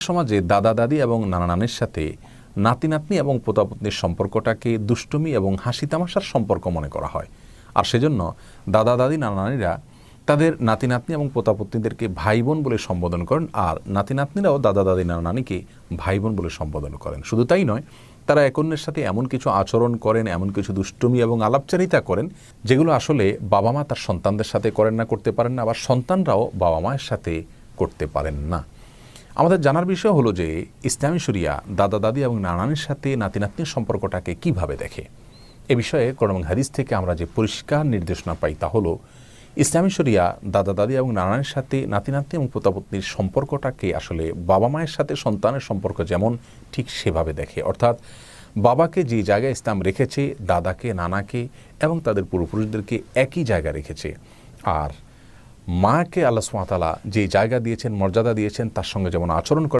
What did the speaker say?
সমাজে দাদা দাদি এবং নানা নানির সাথে নাতি নাতনি এবং পোতাপুতনির সম্পর্কটাকে দুষ্টুমি এবং হাসি তামাশার সম্পর্ক মনে করা হয়। আর সেজন্য দাদা দাদি নানা নানিরা তাদের নাতি নাতনি এবং পোতাপুতনিদেরকে ভাই বোন বলে সম্বোধন করেন, আর নাতি নাতনিরাও দাদা দাদি নানা নানিকে ভাই বোন বলে সম্বোধন করেন। শুধু তাই নয়, তারা এক অন্যের সাথে এমন কিছু আচরণ করেন, এমন কিছু দুষ্টুমি এবং আলাপচারিতা করেন যেগুলো আসলে বাবা মা তার সন্তানদের সাথে করেন না, করতে পারেন না, আবার সন্তানরাও বাবা মায়ের সাথে করতে পারেন না। আমাদের জানার বিষয় হলো যে ইসলামী শরিয়া দাদা দাদি এবং নানানির সাথে নাতি নাতনির সম্পর্কটাকে কিভাবে দেখে। এ বিষয়ে কোরআন এবং হাদিস থেকে আমরা যে পরিষ্কার নির্দেশনা পাই তা হলো, ইসলামী শরিয়া দাদা দাদি এবং নানানির সাথে নাতি নাতনি এবং পোতাপুতনির সম্পর্কটাকে আসলে বাবা মায়ের সাথে সন্তানের সম্পর্ক যেমন ঠিক সেভাবে দেখে। অর্থাৎ বাবাকে যে জায়গায় ইসলাম রেখেছে, দাদাকে নানাকে এবং তাদের পূর্বপুরুষদেরকে একই জায়গা রেখেছে। আর মাকে আল্লাহ সুবহানাহু ওয়া তাআলা যে জায়গা দিয়েছেন, মর্যাদা দিয়েছেন, তার সঙ্গে যেমন আচরণ করে